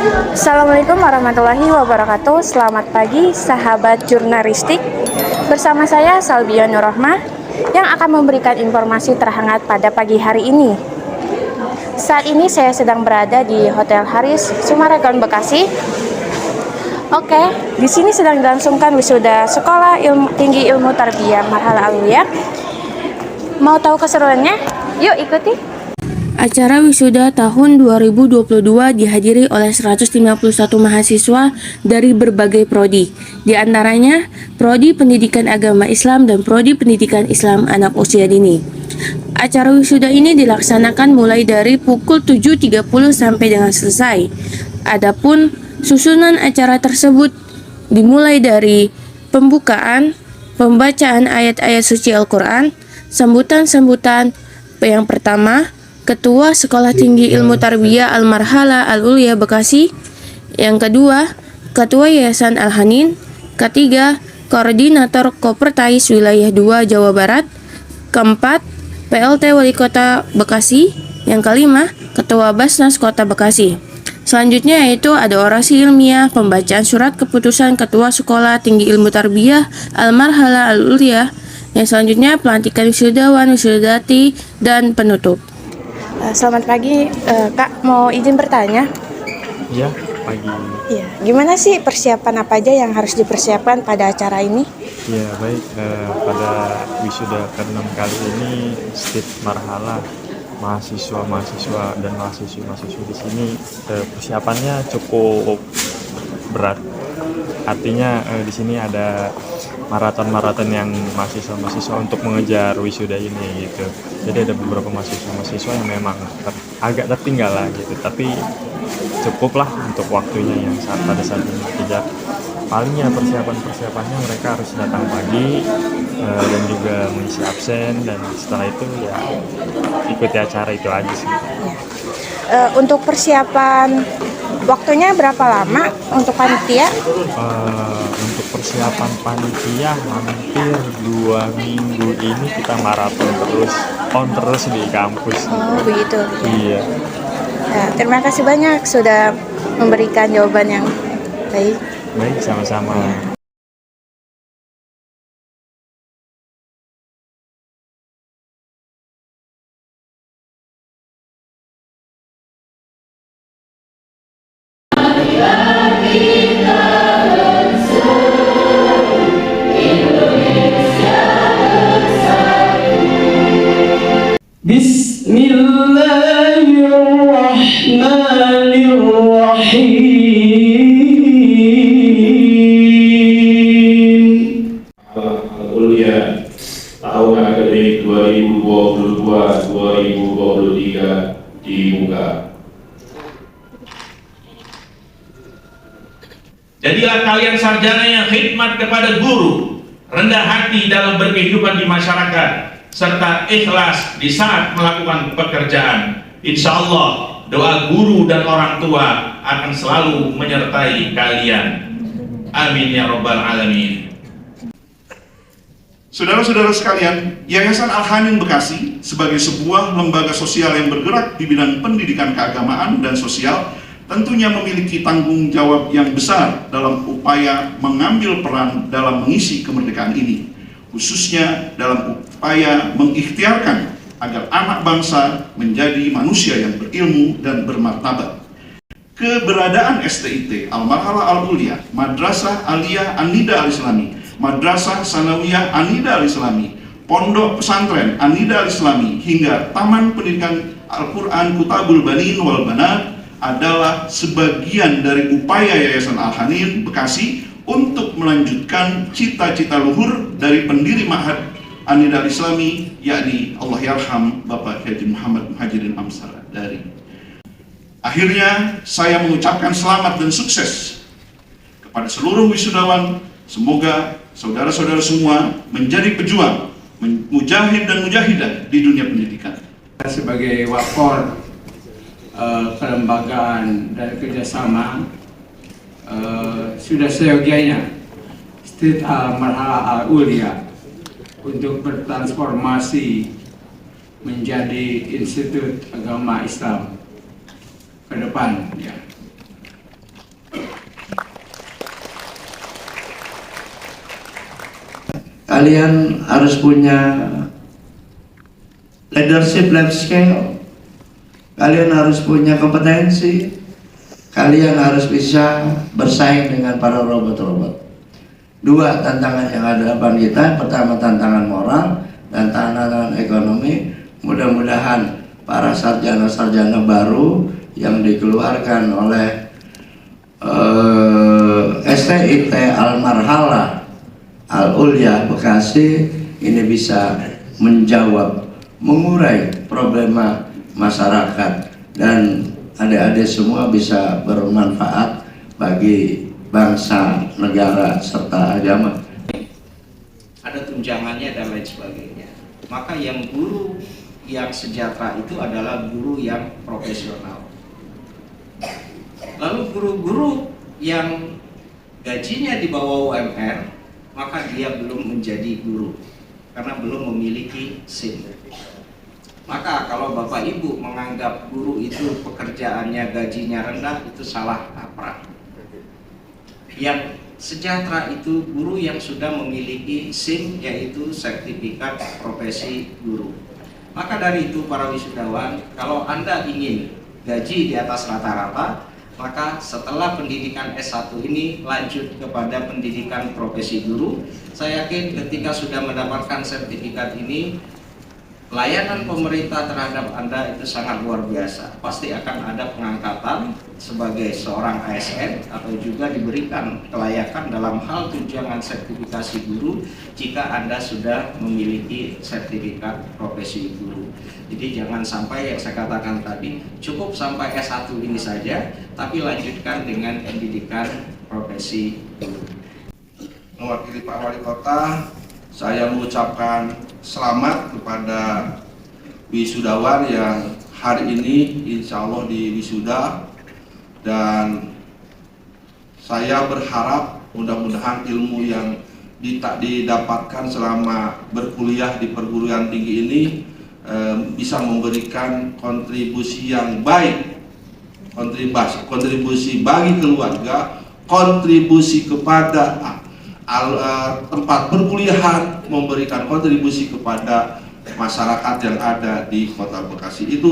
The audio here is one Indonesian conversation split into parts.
Assalamualaikum warahmatullahi wabarakatuh. Selamat pagi sahabat jurnalistik. Bersama saya Salbia Nurrohmah yang akan memberikan informasi terhangat pada pagi hari ini. Saat ini saya sedang berada di Hotel Haris, Summarecon, Bekasi. Oke, di sini sedang dilangsungkan wisuda Sekolah Tinggi Ilmu Tarbiyah Marhala Aliyah. Mau tahu keseruannya? Yuk ikuti. Acara wisuda tahun 2022 dihadiri oleh 151 mahasiswa dari berbagai prodi. Di antaranya Prodi Pendidikan Agama Islam dan Prodi Pendidikan Islam Anak Usia Dini. Acara wisuda ini dilaksanakan mulai dari pukul 7.30 sampai dengan selesai. Adapun susunan acara tersebut dimulai dari pembukaan, pembacaan ayat-ayat suci Al-Quran, sambutan-sambutan. Yang pertama, Ketua Sekolah Tinggi Ilmu Tarbiyah Al-Marhala Al-Ulia Bekasi. Yang kedua, Ketua Yayasan Al-Hanin. Ketiga, Koordinator Kopertais Wilayah 2 Jawa Barat. Keempat, PLT Wali Kota Bekasi. Yang kelima, Ketua Basnas Kota Bekasi. Selanjutnya yaitu ada orasi ilmiah, pembacaan surat keputusan Ketua Sekolah Tinggi Ilmu Tarbiyah Al-Marhala Al-Ulia. Yang selanjutnya pelantikan wisudawan, wisudati, dan penutup. Selamat pagi, Kak. Mau izin bertanya? Iya, pagi. Iya. Gimana sih persiapan apa aja yang harus dipersiapkan pada acara ini? Ya baik, pada wisuda ke-6 kali ini setiap marhala mahasiswa dan mahasiswi di sini persiapannya cukup berat. Artinya di sini ada maraton yang mahasiswa untuk mengejar wisuda ini gitu. Jadi ada beberapa mahasiswa yang memang agak tertinggal lah gitu, tapi cukuplah untuk waktunya yang pada saat ini dikejar. Palingnya persiapannya mereka harus datang pagi dan juga mengisi absen, dan setelah itu ya ikuti acara itu aja sih. Untuk persiapan waktunya berapa lama untuk panitia? Untuk persiapan panitia hampir 2 minggu ini kita maraton terus di kampus. Oh begitu. Iya. Ya, terima kasih banyak sudah memberikan jawaban yang baik. Baik, sama-sama. Bismillahirrahmanirrahim. Al-Ulia tahun akademik 2022-2023 dibuka. Jadilah kalian sarjana yang khidmat kepada guru, rendah hati dalam berkehidupan di masyarakat, serta ikhlas di saat melakukan pekerjaan. Insya Allah doa guru dan orang tua akan selalu menyertai kalian. Amin ya rabbal alamin. Saudara-saudara sekalian, Yayasan Al-Hanin Bekasi sebagai sebuah lembaga sosial yang bergerak di bidang pendidikan keagamaan dan sosial tentunya memiliki tanggung jawab yang besar dalam upaya mengambil peran dalam mengisi kemerdekaan ini, khususnya dalam upaya mengikhtiarkan agar anak bangsa menjadi manusia yang berilmu dan bermartabat. Keberadaan STIT Al-Marhala Al-Ulia, Madrasah Aliyah An-Nida Al-Islami, Madrasah Sanawiyah An-Nida Al-Islami, Pondok Pesantren An-Nida Al-Islami, hingga Taman Pendidikan Al-Quran Kutabul Banin wal Banat adalah sebagian dari upaya Yayasan Al-Hanin Bekasi untuk melanjutkan cita-cita luhur dari pendiri Ma'had An-Nida Al-Islami, yakni Allahyarham Bapak Haji Muhammad Muhajirin Amsar dari. Akhirnya saya mengucapkan selamat dan sukses kepada seluruh wisudawan. Semoga saudara-saudara semua menjadi pejuang, mujahid dan mujahidah di dunia pendidikan. Sebagai wakil kelembagaan dan kerjasama, sudah seyogianya Stit Al-Marhala Al-Ulia untuk bertransformasi menjadi Institut Agama Islam ke depan, ya. kalian harus punya leadership life skill, kalian harus punya kompetensi, kalian harus bisa bersaing dengan para robot-robot. Dua tantangan yang ada di depan kita, pertama tantangan moral dan tantangan ekonomi. Mudah-mudahan para sarjana-sarjana baru yang dikeluarkan oleh STIT Al-Marhalah Al-Ulia Bekasi ini bisa menjawab, mengurai problema masyarakat, dan adik-adik semua bisa bermanfaat bagi bangsa, negara, serta agama. Ada tunjangannya dan lain sebagainya. Maka yang guru yang sejahtera itu adalah guru yang profesional. Lalu guru-guru yang gajinya di bawah UMR, maka dia belum menjadi guru karena belum memiliki SIM. Maka kalau Bapak Ibu menganggap guru itu pekerjaannya gajinya rendah, itu salah kaprah. Yang sejahtera itu guru yang sudah memiliki SIM, yaitu sertifikat profesi guru. Maka dari itu para wisudawan, kalau Anda ingin gaji di atas rata-rata, maka setelah pendidikan S1 ini lanjut kepada pendidikan profesi guru. Saya yakin ketika sudah mendapatkan sertifikat ini, layanan pemerintah terhadap Anda itu sangat luar biasa. Pasti akan ada pengangkatan sebagai seorang ASN atau juga diberikan kelayakan dalam hal tunjangan sertifikasi guru jika Anda sudah memiliki sertifikat profesi guru. Jadi jangan sampai yang saya katakan tadi cukup sampai S1 ini saja, tapi lanjutkan dengan pendidikan profesi guru. Mewakili Pak Wali Kota, saya mengucapkan selamat kepada wisudawan yang hari ini insya Allah di wisuda, dan saya berharap mudah-mudahan ilmu yang didapatkan selama berkuliah di perguruan tinggi ini bisa memberikan kontribusi yang baik, kontribusi bagi keluarga, kontribusi kepada tempat perkuliahan, memberikan kontribusi kepada masyarakat yang ada di Kota Bekasi itu.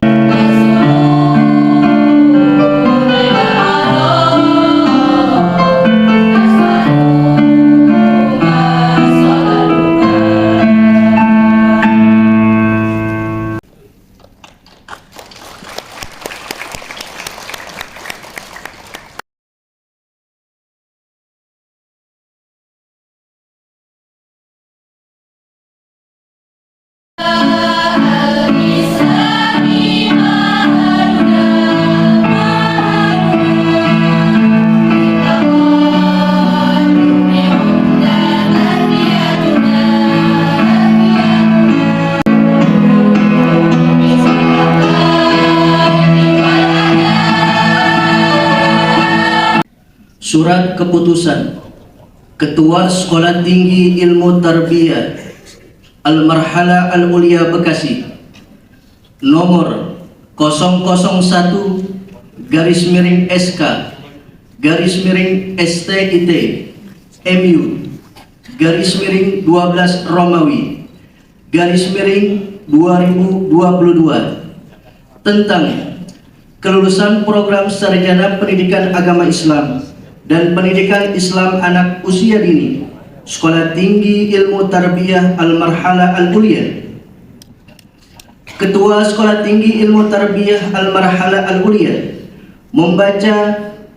Surat Keputusan Ketua Sekolah Tinggi Ilmu Tarbiyah Al-Marhalah Al-Ulia Bekasi nomor 001/SK/STIT MU /12 Romawi /2022 tentang kelulusan program sarjana pendidikan agama Islam dan pendidikan Islam anak usia dini Sekolah Tinggi Ilmu Tarbiyah Al-Marhalah Al-Ulia. Ketua Sekolah Tinggi Ilmu Tarbiyah Al-Marhalah Al-Ulia membaca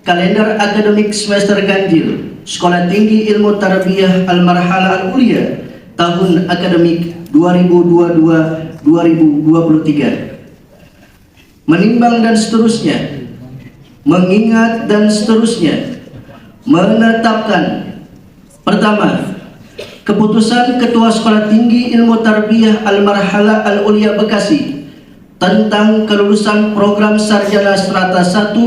kalender akademik semester ganjil Sekolah Tinggi Ilmu Tarbiyah Al-Marhalah Al-Ulia tahun akademik 2022-2023, menimbang dan seterusnya, mengingat dan seterusnya, menetapkan pertama, keputusan Ketua Sekolah Tinggi Ilmu Tarbiyah Al-Marhalah Al-Ulia Bekasi tentang kelulusan program sarjana strata 1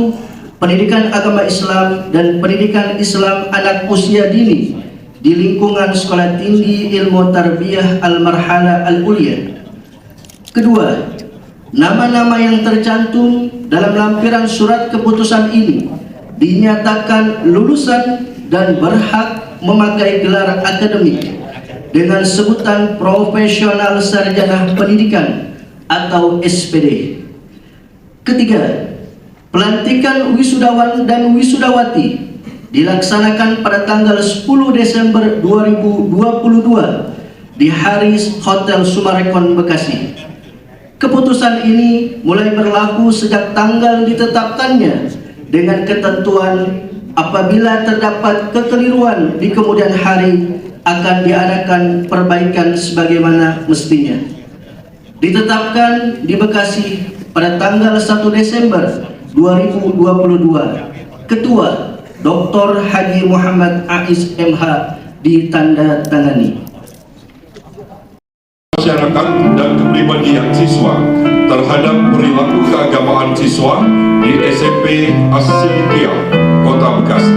pendidikan agama Islam dan pendidikan Islam anak usia dini di lingkungan Sekolah Tinggi Ilmu Tarbiyah Al-Marhalah Al-Ulia. Kedua, nama-nama yang tercantum dalam lampiran surat keputusan ini dinyatakan lulusan dan berhak memakai gelar akademik dengan sebutan Profesional Sarjana Pendidikan atau SPD. Ketiga, pelantikan wisudawan dan wisudawati dilaksanakan pada tanggal 10 Desember 2022 di Haris Hotel Sumarekon, Bekasi. Keputusan ini mulai berlaku sejak tanggal ditetapkannya dengan ketentuan apabila terdapat kekeliruan di kemudian hari akan diadakan perbaikan sebagaimana mestinya. Ditetapkan di Bekasi pada tanggal 1 Desember 2022. Ketua Dr. Haji Muhammad Ais MH ditandatangani. Masyarakat dan kepribadian siswa terhadap perilaku keagamaan siswa di SMP As-Siddiqiyah, Kota Bekasi.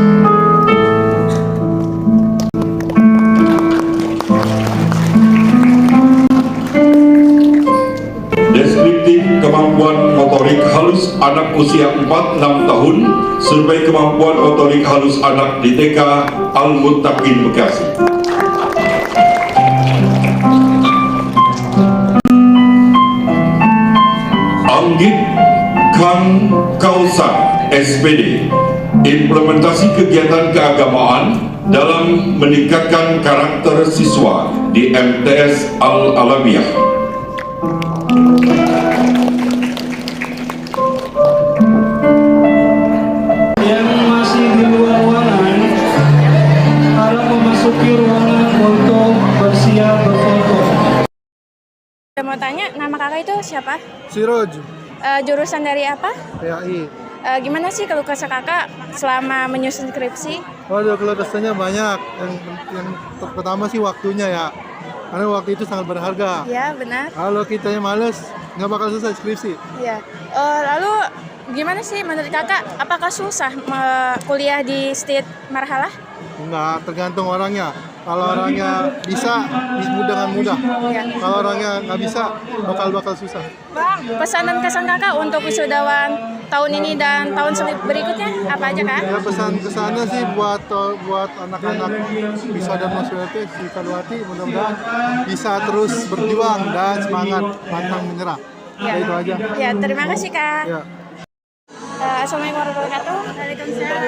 Deskriptif kemampuan motorik halus anak usia 4-6 tahun, survei kemampuan motorik halus anak di TK Al-Muttaqin, Bekasi. Anggit Kang Kausar, SPD, implementasi kegiatan keagamaan dalam meningkatkan karakter siswa di MTS Al-Alamiyah. Yang masih di luar ruangan harap memasuki ruangan untuk bersiap berfoto. Saya mau tanya, nama kakak itu siapa? Siroj, Jurusan dari apa? PAI. Gimana sih keluh kesah kakak selama menyusun skripsi? Waduh, keluh kesahnya banyak. Yang pertama sih waktunya ya. Karena waktu itu sangat berharga. Ya, benar. Kalau kitanya males, nggak bakal selesai skripsi. Ya. Lalu gimana sih menurut kakak? Apakah susah kuliah di state marhalah? Enggak, tergantung orangnya. Kalau orangnya bisa dengan mudah. Ya. Kalau orangnya nggak bisa, bakal susah. Bang, pesan dan kesan kakak untuk wisudawan tahun ini dan tahun berikutnya apa aja kak? Ya, pesan kesannya sih buat anak-anak bisa dan mahasiswa si Kalwati, mudah-mudahan bisa terus berjuang dan semangat, pantang menyerah. Ya. Itu aja. Ya, terima kasih kak. Ya. Assalamualaikum warahmatullahi wabarakatuh. Waalaikumsalam.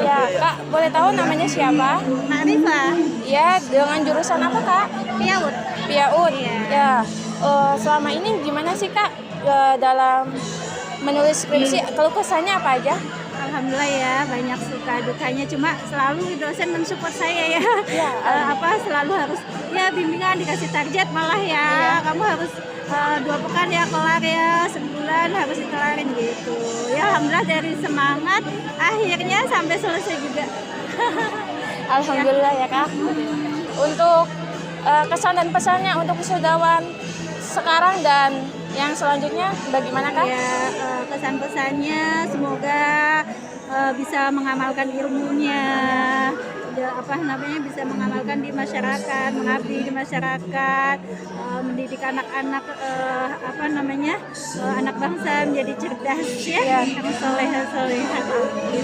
Ya, kak, boleh tahu namanya siapa? Ma'rifah. Ya, dengan jurusan apa kak? Piaud. Piaud. Iya. Ya. Selama ini gimana sih kak dalam menulis skripsi? Keluh kesahnya apa aja? Alhamdulillah ya, banyak suka dukanya, cuma selalu dosen mensupport saya ya. Ya. Selalu harus ya bimbingan, dikasih target malah ya. Iya. Kamu harus 2 pekan ya kelar ya, sebulan harus dikelarin gitu. Ya alhamdulillah dari semangat akhirnya sampai selesai juga. Alhamdulillah ya kak. Untuk kesan dan pesannya untuk wisudawan sekarang dan yang selanjutnya bagaimana kak? Ya, kesan-pesannya semoga bisa mengamalkan ilmunya, bisa mengamalkan di masyarakat, mengabdi di masyarakat, mendidik anak-anak anak bangsa menjadi cerdas ya, yang soleh-solehah.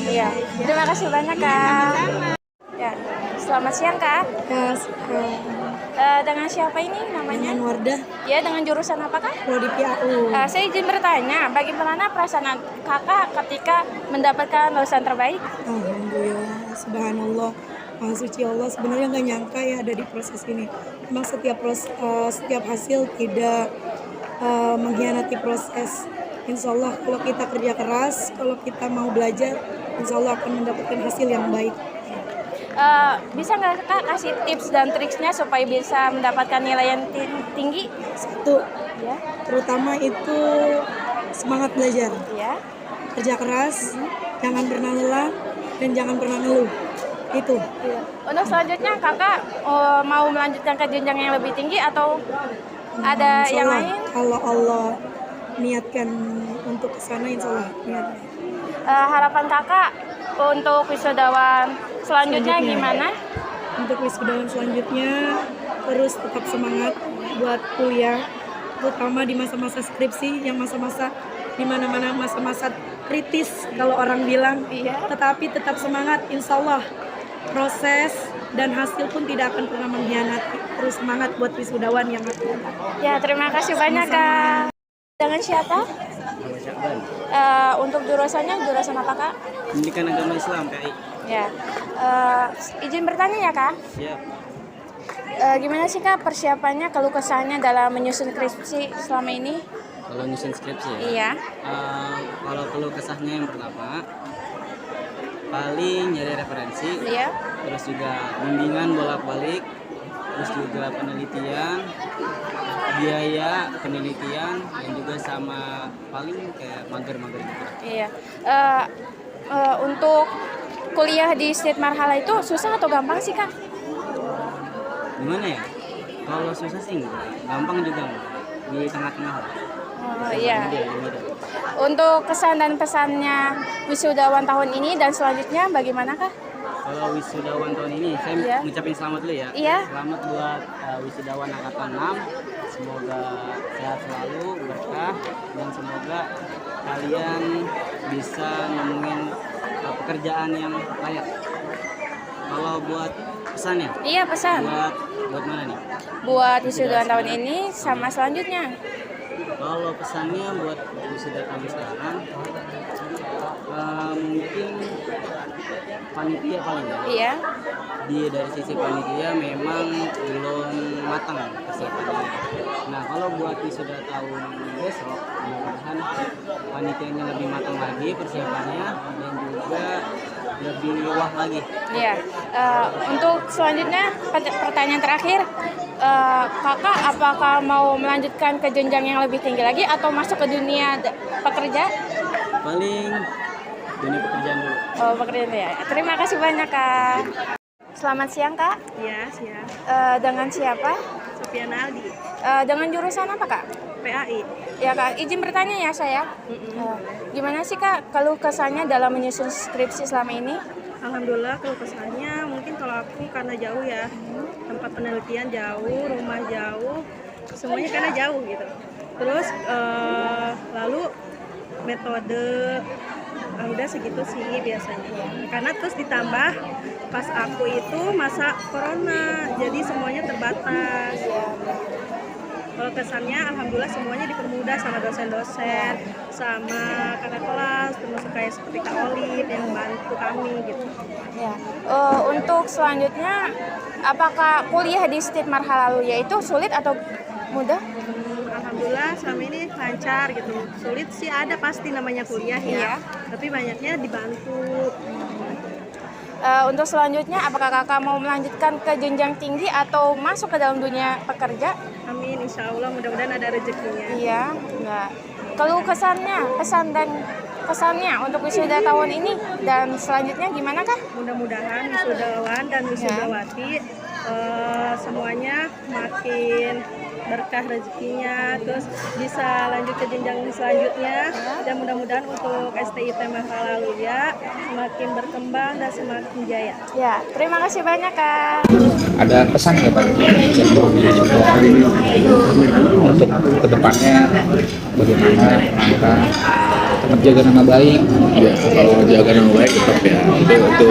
Iya. Terima kasih banyak kak. Ya, selamat siang kak. Dengan siapa ini namanya? Dengan Wardah. Ya, dengan jurusan apa kak? Prodi PAU. Saya izin bertanya, bagaimana perasaan kakak ketika mendapatkan lulusan terbaik? Alhamdulillah, subhanallah, Maha Suci Allah. Sebenarnya nggak nyangka ya ada di proses ini. Memang setiap hasil tidak mengkhianati proses. Insya Allah kalau kita kerja keras, kalau kita mau belajar, insya Allah akan mendapatkan hasil yang baik. Bisa nggak kak kasih tips dan triksnya supaya bisa mendapatkan nilai yang tinggi? Satu, Ya, terutama itu semangat belajar, ya. kerja keras, jangan pernah lelah dan jangan pernah ngeluh. Itu. Untuk selanjutnya kakak mau melanjutkan ke jenjang yang lebih tinggi atau ada Insya yang Allah, lain? kalau Allah niatkan untuk kesana, insya Allah niatkan. Harapan kakak untuk wisudawan selanjutnya gimana? Untuk wisudawan selanjutnya terus tetap semangat buat kuliah, terutama di masa-masa skripsi yang masa-masa di mana-mana masa-masa kritis kalau orang bilang. Iya. Tetapi tetap semangat, insya Allah proses dan hasil pun tidak akan pernah mengkhianati. Terus semangat buat wisudawan yang akan datang. Ya, terima kasih banyak Kak. Dengan siapa? Untuk jurusannya jurusan apa Kak? Pendidikan Agama Islam KI. Ya, izin bertanya ya Kak. Siap. Gimana sih Kak persiapannya, keluh kesahnya dalam menyusun skripsi selama ini? Kalau nyusun skripsi ya? Iya. Kalau keluh kesahnya yang pertama, paling nyari referensi. Iya. Terus juga bimbingan bolak-balik. Terus juga penelitian, biaya penelitian, dan juga sama paling kayak mager-mager gitu. Iya. Untuk kuliah di state marhala itu susah atau gampang sih Kak? Gimana ya? Kalau susah sih enggak, gampang juga enggak. Di tengah-tengah lah. Oh iya. Di middle. Untuk kesan dan pesannya wisudawan tahun ini dan selanjutnya bagaimana Kak? Kalau wisudawan tahun ini, saya ngucapin selamat dulu ya. Iya. Selamat buat wisudawan angkatan 6. Semoga sehat selalu, berkah, dan semoga kalian bisa nemuin pekerjaan yang layak. Kalau buat pesannya? Iya, pesan. Buat mana nih? Buat wisudawan tahun ini sama selanjutnya. Kalau pesannya buat wisuda tahun sekarang, mungkin panitia paling ya. Iya. Dari sisi panitia memang belum matang persiapannya. Nah, kalau buat wisuda tahun besok, mudah-mudahan panitianya lebih matang lagi persiapannya dan juga lebih wah lagi. Iya. Untuk selanjutnya pertanyaan terakhir, Kakak apakah mau melanjutkan ke jenjang yang lebih tinggi lagi atau masuk ke dunia pekerja? Paling dunia pekerjaan dulu. Oh, pekerjaan ya. Terima kasih banyak Kak. Selamat siang Kak. Iya, siang. Dengan siapa? Sofiana Aldi. Dengan jurusan apa Kak? PAI. Ya Kak, izin bertanya ya saya. Gimana sih Kak keluh kesahnya dalam menyusun skripsi selama ini? Alhamdulillah keluh kesahnya mungkin kalau aku karena jauh ya. Tempat penelitian jauh, rumah jauh, semuanya karena jauh gitu. Terus lalu metode udah segitu sih biasanya. Karena terus ditambah pas aku itu masa corona, jadi semuanya terbatas. Kalau kesannya alhamdulillah semuanya dipermudah sama dosen-dosen, sama kakak kelas, termasuk kayak seperti Kak Olive yang membantu kami gitu. Ya. Untuk selanjutnya, apakah kuliah di state marhala itu sulit atau mudah? Alhamdulillah selama ini lancar gitu. Sulit sih ada pasti namanya kuliah ya, tapi banyaknya dibantu. Untuk selanjutnya, apakah kakak mau melanjutkan ke jenjang tinggi atau masuk ke dalam dunia pekerja? Amin, insya Allah mudah-mudahan ada rezekinya. Iya, enggak. Keluh kesannya, pesan dan kesannya untuk wisuda tahun ini dan selanjutnya gimana kah? Mudah-mudahan wisudawan dan wisudawati semuanya makin berkah rezekinya, terus bisa lanjut ke jenjang selanjutnya, dan mudah-mudahan untuk STIP Marhala ya semakin berkembang dan semakin jaya. Ya, terima kasih banyak Kak. Ada pesan ya Pak untuk kedepannya bagaimana rangka menjaga nama baik? Ya, kalau jaga nama baik tetap ya itu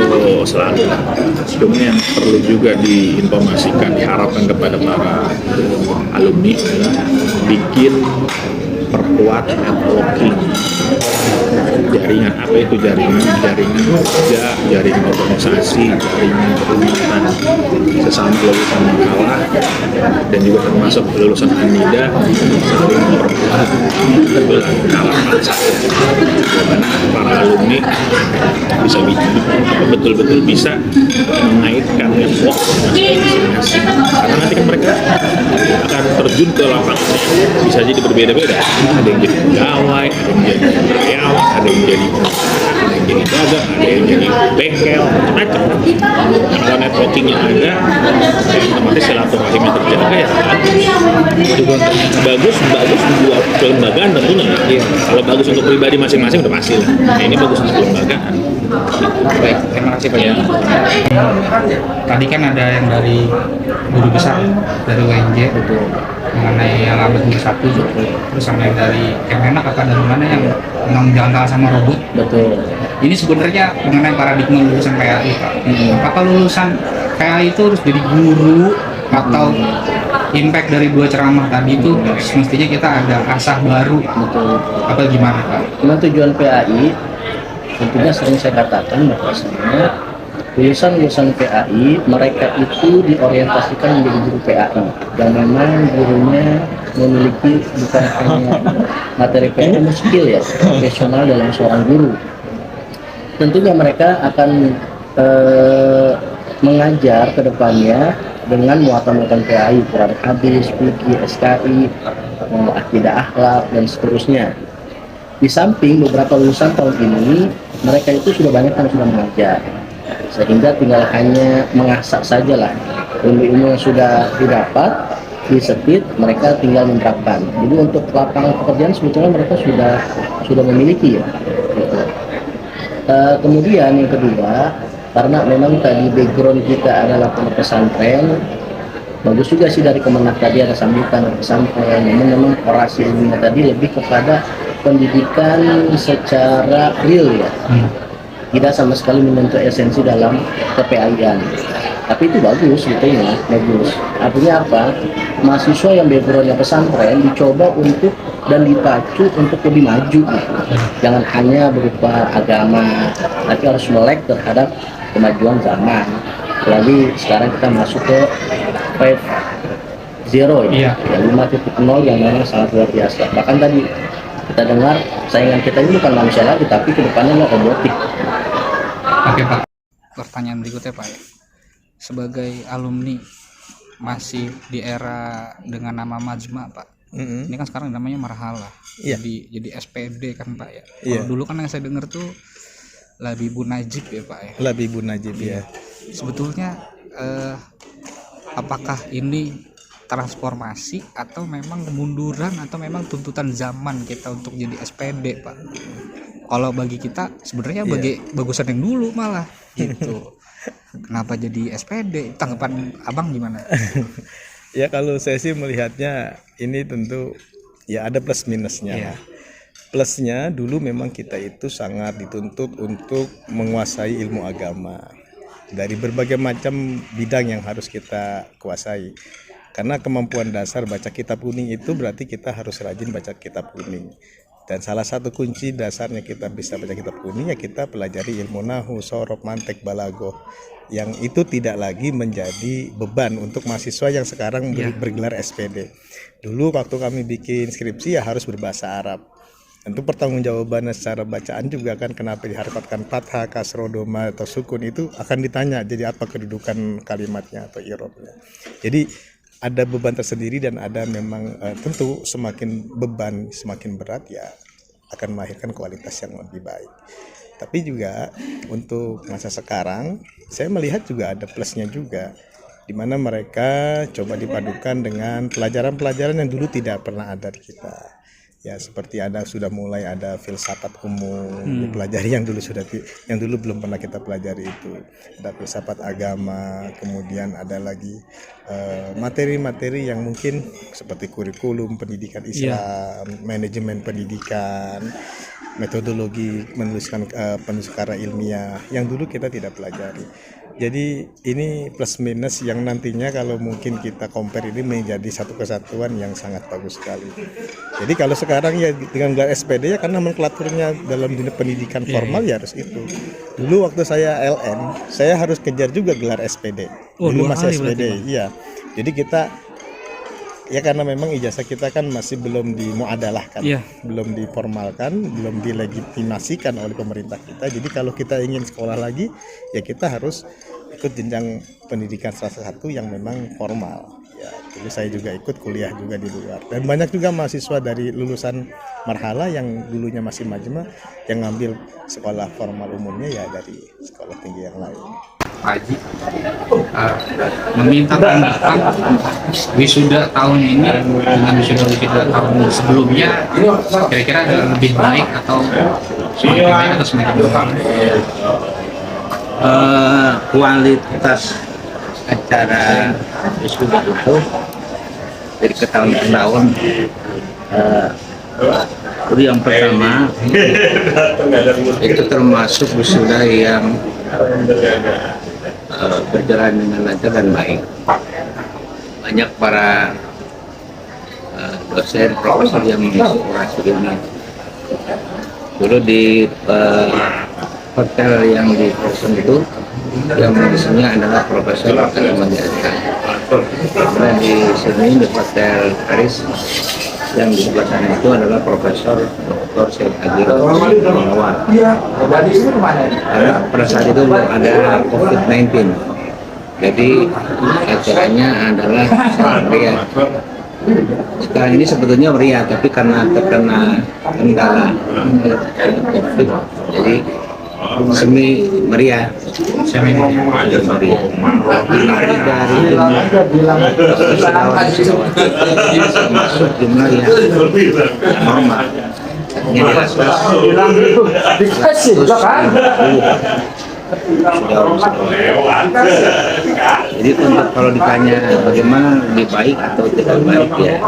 selalu. Cuma yang perlu juga diinformasikan, diharapkan kepada para alumni adalah bikin perkuat networking jaringan. Apa itu jaringan kerja, jaringan organisasi, jaringan perlindungan sesama lulusan Marhala dan juga termasuk lulusan Anida, saling memperkuat kalangan saya, bagaimana para alumni bisa betul-betul bisa mengaitkan network masing-masing, karena nanti kan mereka akan terjun ke lapangan bisa jadi berbeda-beda, ada yang jadi pegawai, ada yang jadi karyawan, ada yang jadi dagang, ada yang jadi bengkel, macam-macam. Kalau networkingnya ada, otomatis silaturahimnya terjaga ya kan. Bagus buat kelembagaan tentunya. Kalau bagus untuk pribadi masing-masing udah pasti lah. Nah, ini bagus untuk kelembagaan. Baik, terima kasih Pak ya. Tadi kan ada yang dari guru besar dari UNJ mengenai alamat nomor 1, terus sama yang dari Kemenak, apa dari mana yang memang jalan sama robot? Betul. Ini sebenarnya mengenai paradigma lulusan PAI, Pak. Apakah lulusan PAI itu harus jadi guru atau impact dari 2 ceramah tadi itu semestinya kita ada asah baru? Betul. Apa gimana, Pak? Memang tujuan PAI tentunya sering saya katakan bahwasanya lulusan PAI mereka itu diorientasikan menjadi guru PAI dan memang gurunya memiliki bukan hanya materi PAI namun skill ya profesional dalam seorang guru. Tentunya mereka akan mengajar ke depannya dengan muatan-muatan PAI, Quran hadis, fikih, SKI, akidah akhlak dan seterusnya. Di samping beberapa lulusan tahun ini mereka itu sudah banyak yang sudah mengajar, sehingga tinggal hanya mengasah saja lah ilmu-ilmu yang sudah didapat disetit, mereka tinggal menerapkan. Jadi untuk lapangan pekerjaan sebetulnya mereka sudah memiliki ya. Gitu. Kemudian yang kedua, karena memang tadi background kita adalah pondok pesantren, bagus juga sih dari Kemenak tadi ada sambutan pesantren, memang orasi ilmiah tadi lebih kepada pendidikan secara real ya, tidak sama sekali menyentuh esensi dalam kePAI-an. Tapi itu bagus gitu ya, bagus. Artinya apa? Mahasiswa yang backgroundnya pesantren dicoba untuk dan dipacu untuk lebih maju gitu. Jangan hanya berupa agama, tapi harus melek terhadap kemajuan zaman. Apalagi sekarang kita masuk ke 5.0 ya, 5.0 yang memang sangat luar biasa. Bahkan tadi kita dengar saingan kita ini bukan manusia lagi, tapi kedepannya robotik. Oke Pak, pertanyaan berikutnya Pak ya. Sebagai alumni masih di era dengan nama Majma Pak, ini kan sekarang namanya Marhala, jadi SPD kan Pak ya. Kalau dulu kan yang saya dengar tuh Labibun Najib ya Pak ya. Labibun Najib ya. Sebetulnya apakah ini transformasi atau memang kemunduran atau memang tuntutan zaman kita untuk jadi SPD Pak? Kalau bagi kita sebenarnya bagusan yang dulu malah gitu. Kenapa jadi SPD? Tanggapan abang gimana? Ya kalau saya sih melihatnya ini tentu ya ada plus minusnya. Plusnya dulu memang kita itu sangat dituntut untuk menguasai ilmu agama dari berbagai macam bidang yang harus kita kuasai. Karena kemampuan dasar baca kitab kuning itu berarti kita harus rajin baca kitab kuning. Dan salah satu kunci dasarnya kita bisa baca kitab kuning ya kita pelajari ilmu nahu, sorof, mantek, balagoh. Yang itu tidak lagi menjadi beban untuk mahasiswa yang sekarang bergelar SPD. Dulu waktu kami bikin skripsi ya harus berbahasa Arab. Tentu pertanggungjawabannya secara bacaan juga kan kenapa diharapkan fathah, kasroh, doma atau sukun itu akan ditanya jadi apa kedudukan kalimatnya atau i'rabnya. Jadi ada beban tersendiri dan ada memang tentu semakin beban semakin berat ya akan melahirkan kualitas yang lebih baik. Tapi juga untuk masa sekarang saya melihat juga ada plusnya juga, di mana mereka coba dipadukan dengan pelajaran-pelajaran yang dulu tidak pernah ada di kita. Ya seperti sudah mulai ada filsafat umum dipelajari yang dulu belum pernah kita pelajari itu. Ada filsafat agama, kemudian ada lagi materi-materi yang mungkin seperti kurikulum pendidikan Islam, manajemen pendidikan, metodologi menuliskan penulis karya ilmiah yang dulu kita tidak pelajari. Jadi ini plus minus yang nantinya kalau mungkin kita compare ini menjadi satu kesatuan yang sangat bagus sekali. Jadi kalau sekarang ya dengan gelar SPD ya karena nomenklaturnya dalam dunia pendidikan formal ya harus itu. Dulu waktu saya LN, saya harus kejar juga gelar SPD. Dulu masih SPD, iya. Jadi kita ya karena memang ijazah kita kan masih belum dimuadalahkan, belum diformalkan, belum dilegitimasikan oleh pemerintah kita. Jadi kalau kita ingin sekolah lagi, ya kita harus ikut jenjang pendidikan salah satu yang memang formal. Ya, dulu saya juga ikut kuliah juga di luar. Dan banyak juga mahasiswa dari lulusan Marhala yang dulunya masih Majma yang ngambil sekolah formal umumnya ya dari sekolah tinggi yang lain. Pak Haji meminta tanggapan wisuda tahun ini dengan wisuda tahun sebelumnya kira-kira lebih baik atau semakin baik atau semakin buruk? Kualitas acara wisuda itu dari ke tahun ke tahun Jadi yang pertama itu termasuk wisuda yang berjalan dengan lancar dan baik. Banyak para dosen, profesor yang menginspirasi ini. Dulu di hotel yang di Kristen itu yang mengisinya adalah Profesor Kalimantan. Karena di sini di Hotel Paris yang di sebelah sana itu adalah Profesor Dr. Syed Agil Mawar. Karena pada saat itu belum ada COVID-19. Jadi acaranya adalah meriah. Sekarang ini sebetulnya meriah, tapi karena terkena kendala COVID, jadi semi meriah. Tapi dari masuk jumlah yang normal. Ini adalah 150. Jadi untuk kalau ditanya bagaimana lebih baik atau tidak baik ya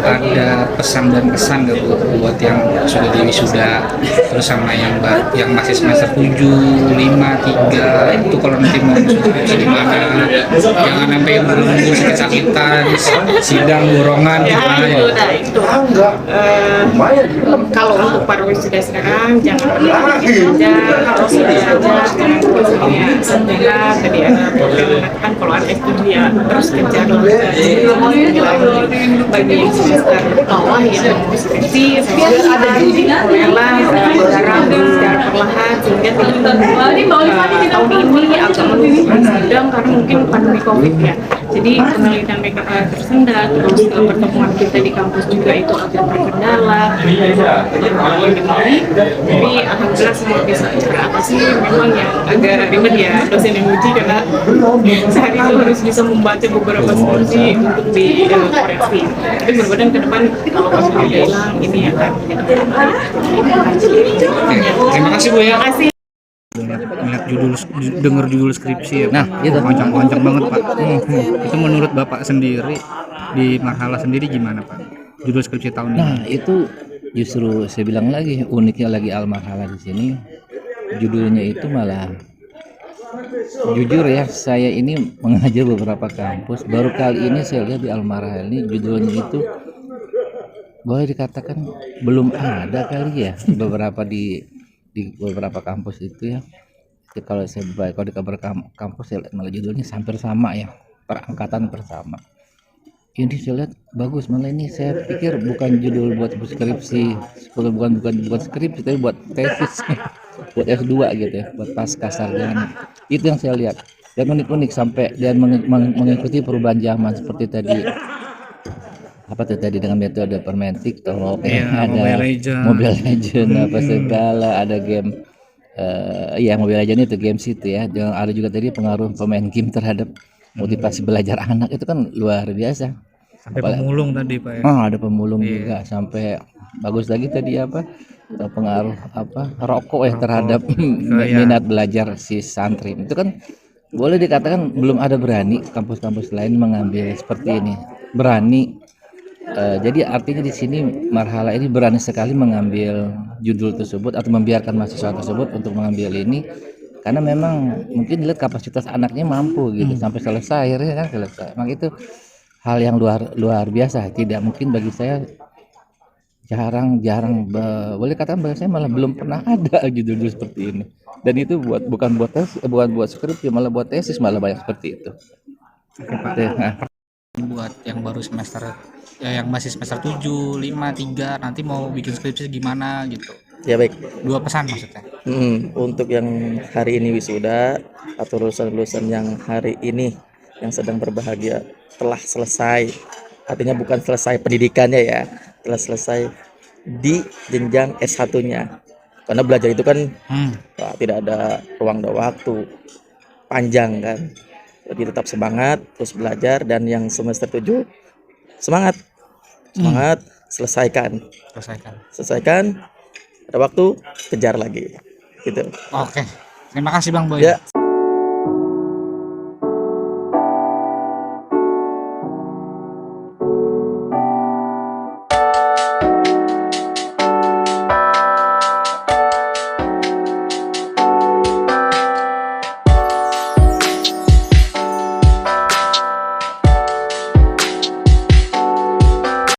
ada pesan dan kesan gak buat yang sudah di wisuda terus sama yang masih semester 7, 5, 3 itu kalau nanti mau wisuda gimana, jangan sampai nunggu sakit-sakitan, sidang borongan gimana ya? Kalau untuk para wisuda sekarang jangan aja, harus saja jangan wisuda segera. Tadi ada program mengatakan kalau ada F7 ya terus kejar bagi yang semester bawah yang skripsi ada mulailah secara perlahan sehingga tahun ini agak menurun sedang karena mungkin pandemi COVID ya. Jadi penelitian mereka tersendat, terus pertemuan kita di kampus juga itu agak terkendala. Tapi alhamdulillah semua bisa teratasi. Memang yang agak ribet ya dosen yang uji karena sehari itu harus bisa membaca beberapa skripsi untuk dikoreksi. Tapi mudah-mudahan ke depan kalau kasus udah hilang ini akan Terima kasih Bu ya. Terima kasih. Lihat dengar judul skripsi ya. Nah, itu panjang banget Pak. Itu menurut Bapak sendiri di Marhala sendiri gimana Pak? Judul skripsi tahun ini. Nah, itu justru saya bilang lagi uniknya lagi Al-Marhala di sini. Judulnya itu malah jujur ya, saya ini mengajar beberapa kampus. Baru kali ini saya lihat di Al-Marhala ini judulnya itu boleh dikatakan belum ada kali ya beberapa di beberapa kampus itu ya. Jadi kalau saya kalau di kabar kampus saya lihat malah judulnya hampir sama ya, perangkatan bersama. Ini saya lihat bagus, malah ini saya pikir bukan judul buat skripsi, bukan skripsi tapi buat tesis, buat S2 gitu ya, buat pasca sarjana. Itu yang saya lihat dan unik-unik sampai dan mengikuti perubahan zaman seperti tadi. Apa tuh tadi dengan metode permain TikTok, ada Mobile Legend apa segala, ada game ya Mobile Legend itu games itu ya. Dan ada juga tadi pengaruh pemain game terhadap motivasi belajar anak itu kan luar biasa. Sampai pemulung tadi Pak ya. Ada pemulung juga sampai bagus lagi tadi apa pengaruh apa rokok ya terhadap minat belajar si santri. Itu kan boleh dikatakan belum ada berani kampus-kampus lain mengambil seperti ini. Berani. Jadi artinya di sini Marhala ini berani sekali mengambil judul tersebut atau membiarkan mahasiswa tersebut untuk mengambil ini karena memang mungkin lihat kapasitas anaknya mampu gitu sampai selesai ya kan selesai. Memang itu hal yang luar biasa. Tidak mungkin bagi saya jarang boleh katakan bagi saya malah belum pernah ada judul seperti ini. Dan itu bukan buat skripsi malah buat tesis malah banyak seperti itu. Oke Pak. Buat yang baru semester ya yang masih semester 7, 5, 3 nanti mau bikin skripsi gimana gitu. Ya baik. 2 pesan maksudnya. Untuk yang hari ini wisuda atau lulusan-lulusan yang hari ini yang sedang berbahagia telah selesai. Artinya bukan selesai pendidikannya ya, telah selesai di jenjang S1-nya. Karena belajar itu kan tidak ada ruang dan waktu panjang kan. Jadi tetap semangat terus belajar dan yang semester 7 semangat selesaikan ada waktu kejar lagi gitu. Oke, terima kasih Bang Boy ya.